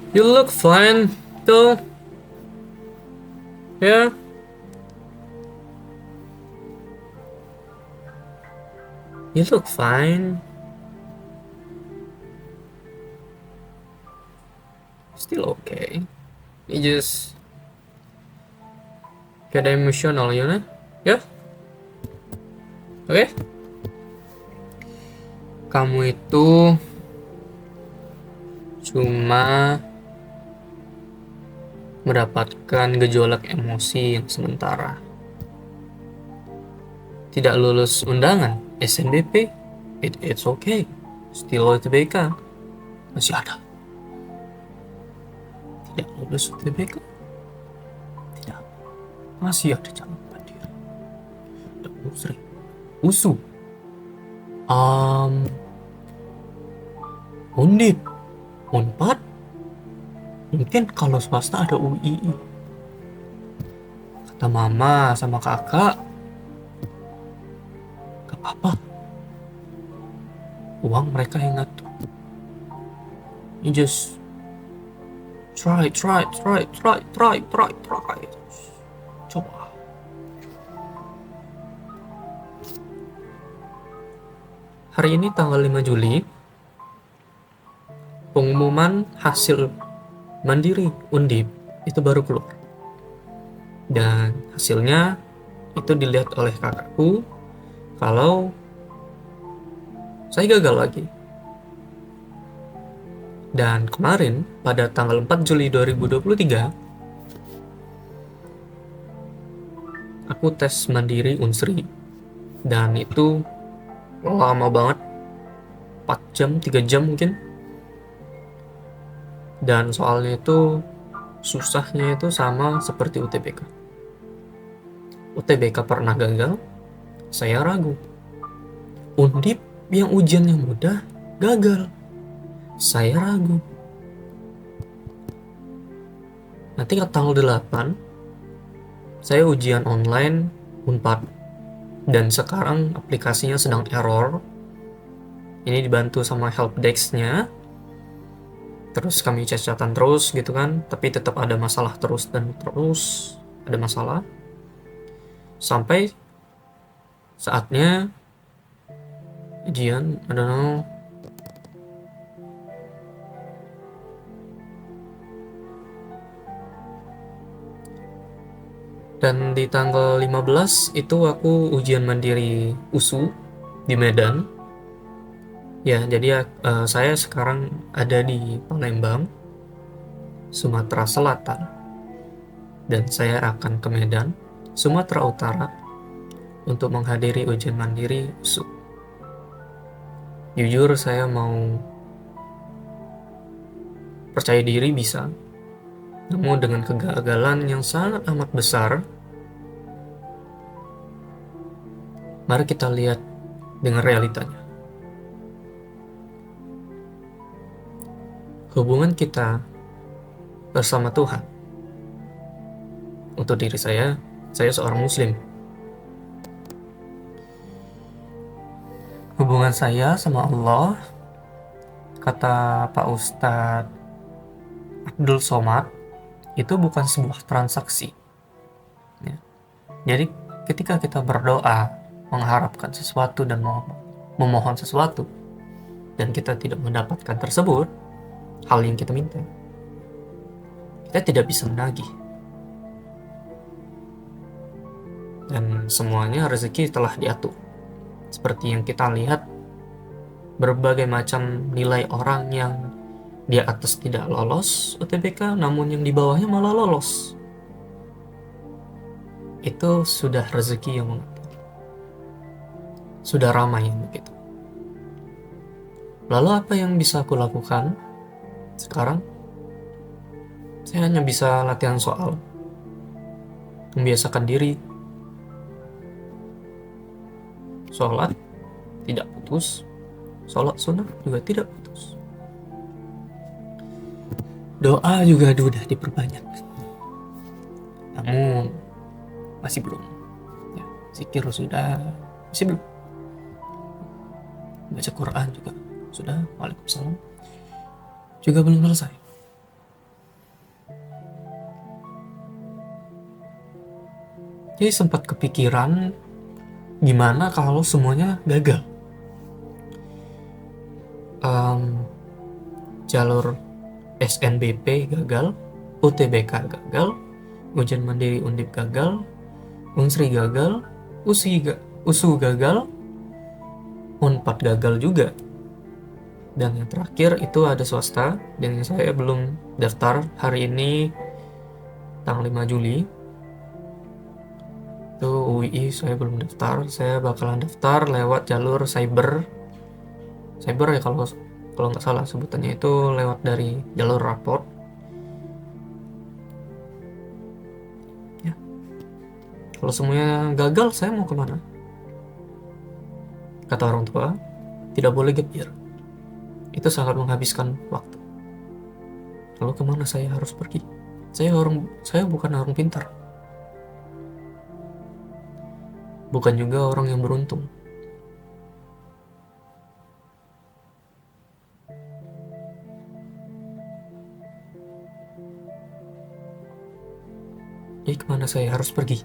You look fine, though. Yeah, you look fine. Still okay. You just get emotional, you know? Yeah, okay. Kamu itu cuma mendapatkan gejolak emosi yang sementara. Tidak lulus undangan SNBP, it's okay. Still UTBK, masih ada. Tidak lulus UTBK, tidak. Masih ada calon mandiri. Dan Usri, USU, um, Undip, Unpad, mungkin kalau swasta ada UII. Kata mama sama kakak, gak apa-apa. Uang mereka yang ngatur. You just try. Coba. Hari ini tanggal 5 Juli, pengumuman hasil mandiri Undip itu baru keluar. Dan hasilnya itu dilihat oleh kakakku kalau saya gagal lagi. Dan kemarin pada tanggal 4 Juli 2023 aku tes mandiri Unsri dan itu lama banget, 4 jam 3 jam mungkin. Dan soalnya itu susahnya itu sama seperti UTBK. UTBK pernah gagal, saya ragu. Undip yang ujiannya mudah gagal, saya ragu. Nanti ke tanggal 8 saya ujian online Unpad dan sekarang aplikasinya sedang error. Ini dibantu sama helpdesk-nya. Terus kami chat-chatan terus gitu kan, tapi tetap ada masalah terus dan terus ada masalah. Sampai saatnya ujian, I don't know. Dan di tanggal 15 itu aku ujian mandiri USU di Medan. Ya, jadi saya sekarang ada di Palembang, Sumatera Selatan. Dan saya akan ke Medan, Sumatera Utara untuk menghadiri ujian mandiri USU. Jujur saya mau percaya diri bisa, namun dengan kegagalan yang sangat amat besar. Mari kita lihat dengan realitanya. Hubungan kita bersama Tuhan. Untuk diri saya seorang muslim. Hubungan saya sama Allah, kata Pak Ustadz Abdul Somad, itu bukan sebuah transaksi. Ya. Jadi ketika kita berdoa, mengharapkan sesuatu dan memohon sesuatu, dan kita tidak mendapatkan tersebut, hal yang kita minta, kita tidak bisa menagih. Dan semuanya rezeki telah diatur. Seperti yang kita lihat, berbagai macam nilai orang yang di atas tidak lolos UTBK, namun yang di bawahnya malah lolos. Itu sudah rezeki yang mengatur. Sudah ramai yang begitu. Lalu apa yang bisa aku lakukan sekarang? Saya hanya bisa latihan soal, membiasakan diri, sholat tidak putus, sholat sunnah juga tidak putus, doa juga sudah diperbanyak, namun masih belum. Ya, zikir sudah, masih belum. Baca Quran juga sudah, waalaikumsalam, juga belum selesai. Jadi sempat kepikiran gimana kalau semuanya gagal. Jalur SNBP gagal, UTBK gagal, ujian mandiri Undip gagal, Unsri gagal, USU gagal, Unpad gagal juga. Dan yang terakhir itu ada swasta, dan saya belum daftar hari ini tanggal 5 Juli. Itu UII saya belum daftar, saya bakalan daftar lewat jalur cyber ya kalau nggak salah sebutannya, itu lewat dari jalur raport ya. Kalau semuanya gagal, saya mau kemana? Kata orang tua, tidak boleh gap year, itu sangat menghabiskan waktu. Lalu kemana saya harus pergi? Saya bukan orang pintar, bukan juga orang yang beruntung. Jadi kemana saya harus pergi?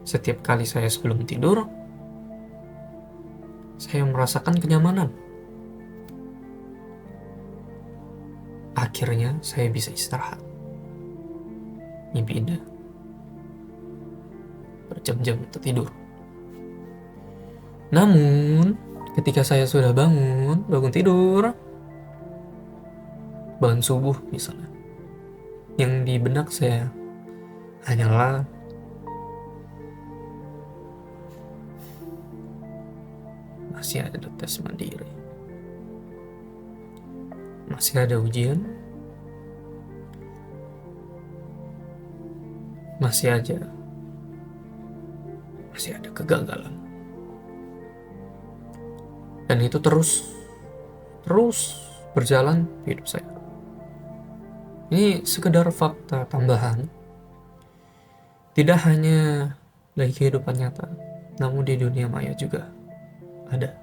Setiap kali saya sebelum tidur, saya merasakan kenyamanan. Akhirnya saya bisa istirahat, mimpi indah, berjam-jam untuk tidur. Namun, ketika saya sudah bangun tidur, bangun subuh misalnya, yang di benak saya hanyalah masih ada tes mandiri, masih ada ujian, masih ada kegagalan. Dan itu terus berjalan di hidup saya. Ini sekedar fakta tambahan, tidak hanya dari kehidupan nyata, namun di dunia maya juga ada.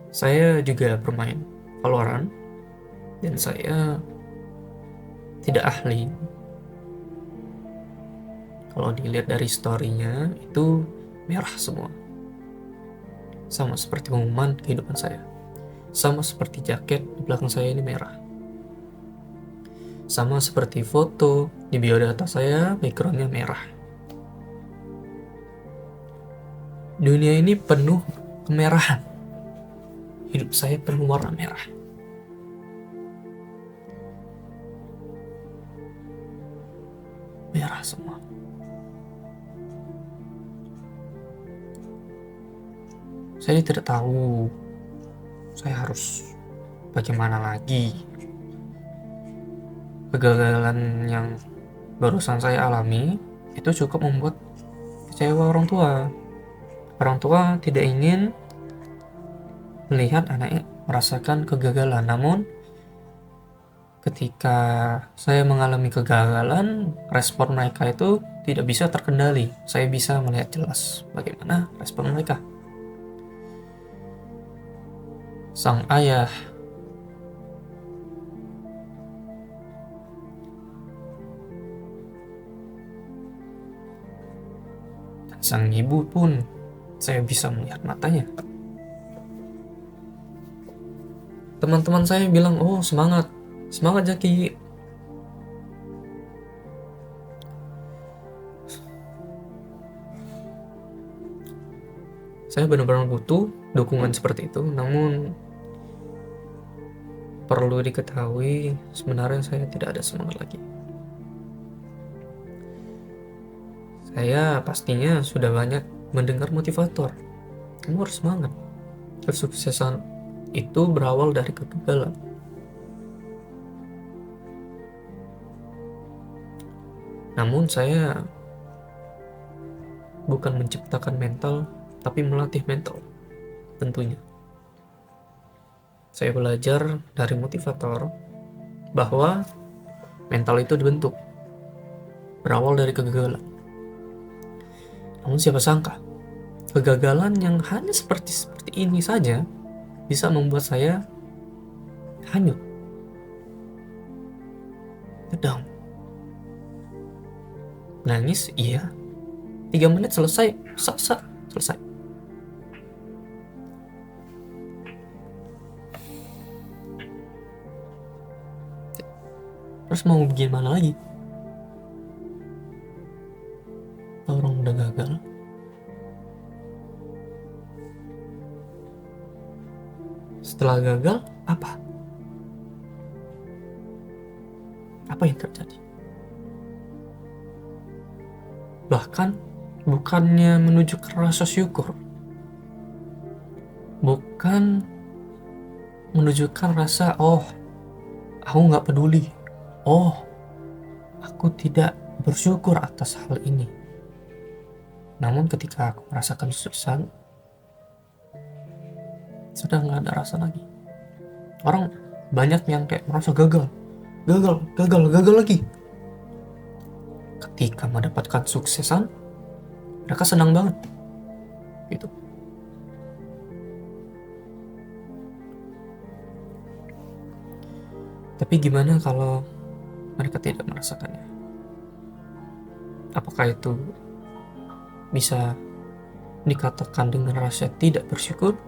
Saya juga bermain Valorant, dan saya tidak ahli. Kalau dilihat dari story-nya, itu merah semua. Sama seperti pengumuman kehidupan saya. Sama seperti jaket di belakang saya ini merah. Sama seperti foto di biodata saya, background-nya merah. Dunia ini penuh kemerahan. Hidup saya penuh warna merah. Merah semua. Saya tidak tahu saya harus bagaimana lagi. Kegagalan yang barusan saya alami itu cukup membuat kecewa orang tua. Orang tua tidak ingin melihat anaknya merasakan kegagalan. Namun ketika saya mengalami kegagalan, respon mereka itu tidak bisa terkendali. Saya bisa melihat jelas bagaimana respon mereka. Sang ayah dan sang ibu pun saya bisa melihat matanya. Teman-teman saya bilang, "Oh, semangat Zaki." Saya benar-benar butuh dukungan seperti itu, namun perlu diketahui sebenarnya saya tidak ada semangat lagi. Saya pastinya sudah banyak mendengar motivator. Kamu harus semangat. Kesuksesan itu berawal dari kegagalan. Namun saya bukan menciptakan mental, tapi melatih mental tentunya. Saya belajar dari motivator bahwa mental itu dibentuk berawal dari kegagalan. Namun siapa sangka kegagalan yang hanya seperti ini saja bisa membuat saya hanyut, down. Nangis, iya. 3 menit selesai, selesai. Terus mau gimana lagi? Orang udah gagal. Setelah gagal, apa? Apa yang terjadi? Bahkan bukannya menuju ke rasa syukur, bukan menunjukkan rasa, oh, aku nggak peduli, oh, aku tidak bersyukur atas hal ini. Namun ketika aku merasakan kesuksesan, sudah nggak ada rasa lagi. Orang banyak yang kayak merasa gagal lagi. Ketika mendapatkan suksesan, mereka senang banget, gitu. Tapi gimana kalau mereka tidak merasakannya? Apakah itu bisa dikatakan dengan rasa tidak bersyukur?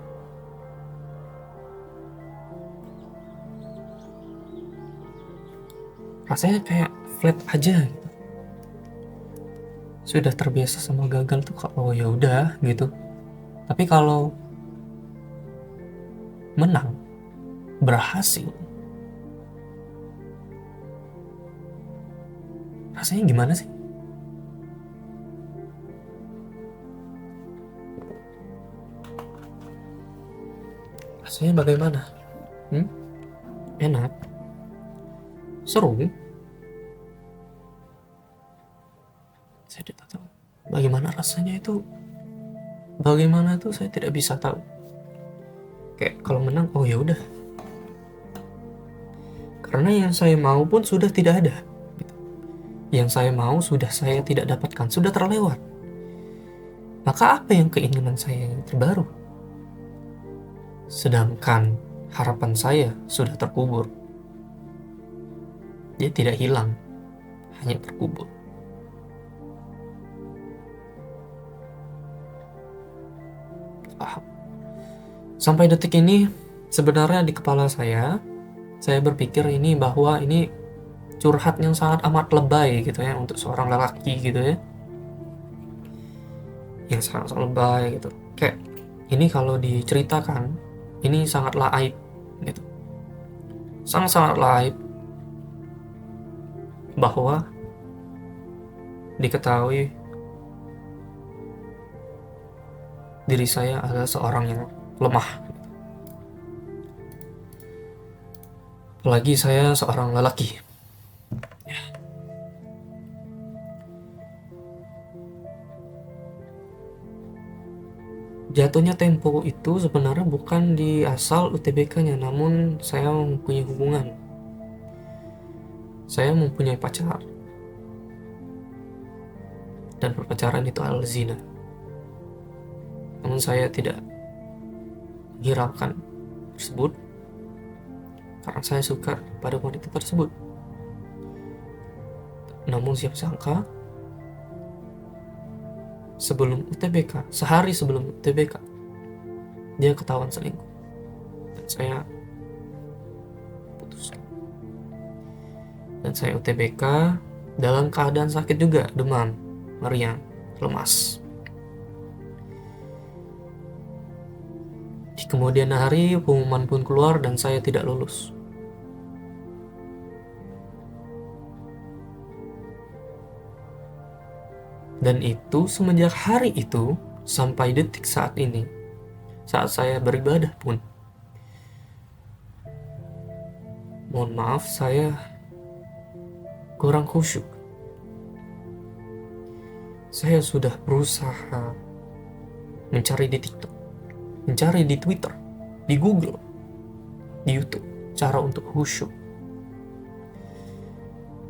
Rasanya kayak flat aja gitu. Sudah terbiasa sama gagal tuh, kalau ya udah gitu. Tapi kalau menang, berhasil, rasanya gimana sih? Rasanya bagaimana? Enak? Seru? Saya tidak tahu. Bagaimana rasanya itu? Bagaimana itu saya tidak bisa tahu. Kayak kalau menang, oh ya udah. Karena yang saya mau pun sudah tidak ada. Yang saya mau sudah saya tidak dapatkan, sudah terlewat. Maka apa yang keinginan saya yang terbaru? Sedangkan harapan saya sudah terkubur. Dia tidak hilang, hanya terkubur. Paham? Sampai detik ini, sebenarnya di kepala saya berpikir ini bahwa ini curhat yang sangat amat lebay gitu ya, untuk seorang lelaki gitu ya, yang sangat lebay gitu. Kayak ini kalau diceritakan, ini sangatlah aib gitu, sangat-sangatlah aib bahwa diketahui diri saya adalah seorang yang lemah, apalagi saya seorang lelaki. Jatuhnya Tempo itu sebenarnya bukan di asal UTBK-nya, namun saya mempunyai hubungan. Saya mempunyai pacar. Dan perpacaran itu al-zina. Namun saya tidak menghiraukan tersebut karena saya suka pada wanita tersebut. Namun siapa sangka sebelum UTBK, sehari sebelum UTBK, dia ketahuan selingkuh. Dan saya putus. Dan saya UTBK dalam keadaan sakit juga, demam, meriang, lemas. Di kemudian hari pengumuman pun keluar dan saya tidak lulus. Dan itu semenjak hari itu sampai detik saat ini, saat saya beribadah pun, mohon maaf, saya kurang khusyuk. Saya sudah berusaha mencari di TikTok, mencari di Twitter, di Google, di YouTube, cara untuk khusyuk.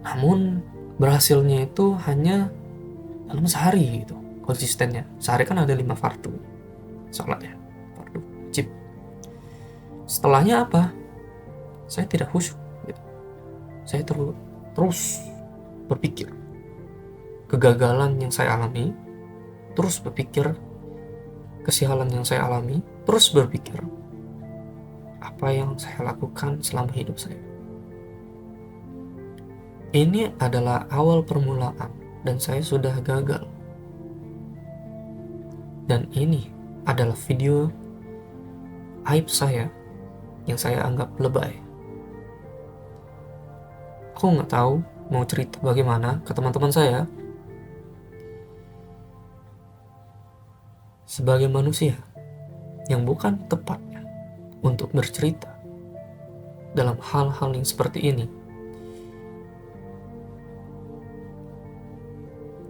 Namun berhasilnya itu hanya dalam sehari gitu, konsistennya. Sehari kan ada 5 fardu sholat ya, fardu wajib. Setelahnya apa? Saya tidak khusyuk gitu. Saya terus berpikir, kegagalan yang saya alami, terus berpikir kesialan yang saya alami, terus berpikir apa yang saya lakukan selama hidup saya. Ini adalah awal permulaan dan saya sudah gagal. Dan ini adalah video aib saya yang saya anggap lebay. Aku nggak tahu mau cerita bagaimana ke teman-teman saya. Sebagai manusia yang bukan tepatnya untuk bercerita dalam hal-hal yang seperti ini,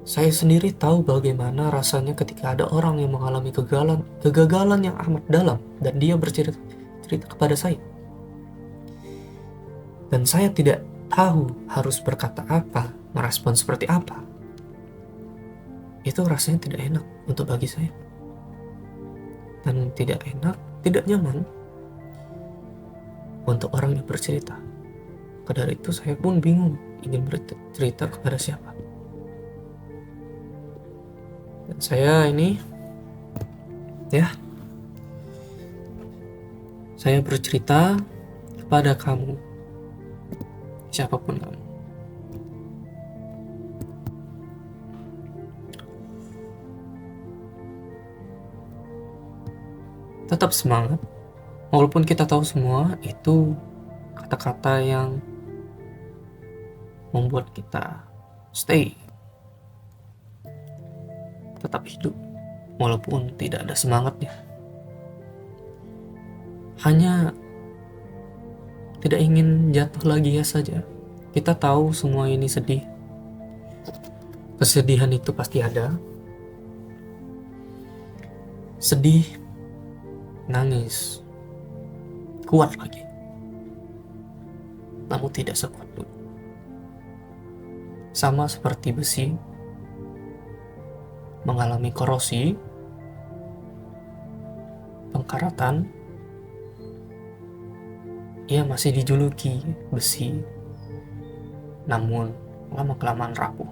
saya sendiri tahu bagaimana rasanya ketika ada orang yang mengalami kegagalan yang amat dalam dan dia bercerita kepada saya. Dan saya tidak tahu harus berkata apa, merespon seperti apa. Itu rasanya tidak enak untuk bagi saya. Dan tidak enak, tidak nyaman untuk orang yang bercerita. Pada itu saya pun bingung ingin bercerita kepada siapa. Dan saya ini, saya bercerita kepada kamu, siapapun kamu. Tetap semangat, walaupun kita tahu semua itu kata-kata yang membuat kita stay, tetap hidup, walaupun tidak ada semangatnya. Hanya tidak ingin jatuh lagi saja. Kita tahu semua ini sedih. Kesedihan itu pasti ada. Sedih, nangis, kuat lagi. Namun tidak sekuat dulu. Sama seperti besi mengalami korosi, pengkaratan, ia masih dijuluki besi, namun lama-kelamaan rapuh.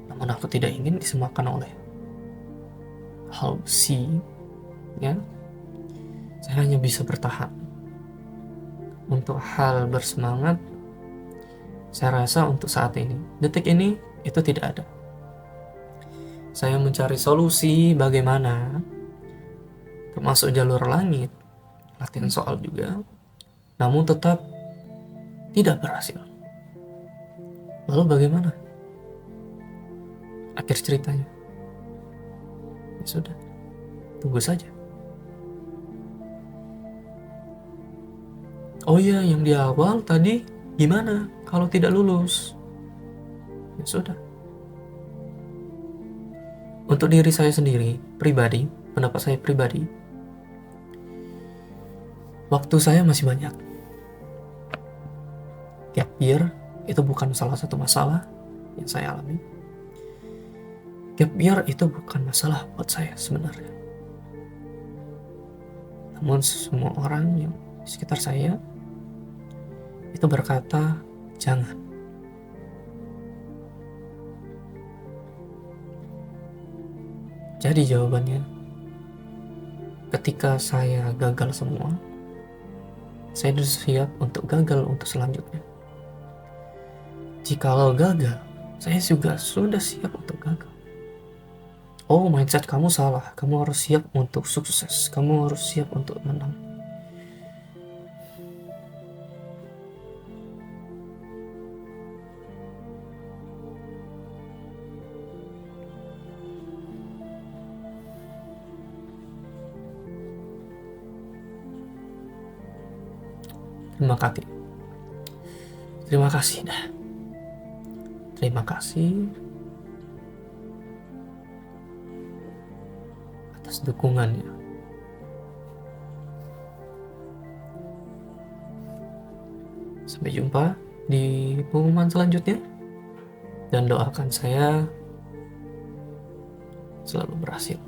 Namun aku tidak ingin disemakan oleh hal besi, ya. Saya hanya bisa bertahan. Untuk hal bersemangat, saya rasa untuk saat ini, detik ini, itu tidak ada. Saya mencari solusi bagaimana, termasuk jalur langit, latihan soal juga, namun tetap tidak berhasil. Lalu bagaimana akhir ceritanya? Ya sudah, tunggu saja. Oh iya, yang di awal tadi gimana kalau tidak lulus? Ya sudah. Untuk diri saya sendiri, pribadi, pendapat saya pribadi, waktu saya masih banyak. Gap year itu bukan salah satu masalah yang saya alami. Gap year itu bukan masalah buat saya sebenarnya. Namun semua orang yang di sekitar saya itu berkata, jangan. Jadi jawabannya, ketika saya gagal semua, saya sudah siap untuk gagal untuk selanjutnya. Jikalau gagal, saya juga sudah siap untuk gagal. Oh, mindset kamu salah. Kamu harus siap untuk sukses. Kamu harus siap untuk menang. Terima kasih dah. Terima kasih atas dukungannya. Sampai jumpa di pengumuman selanjutnya, dan doakan saya selalu berhasil.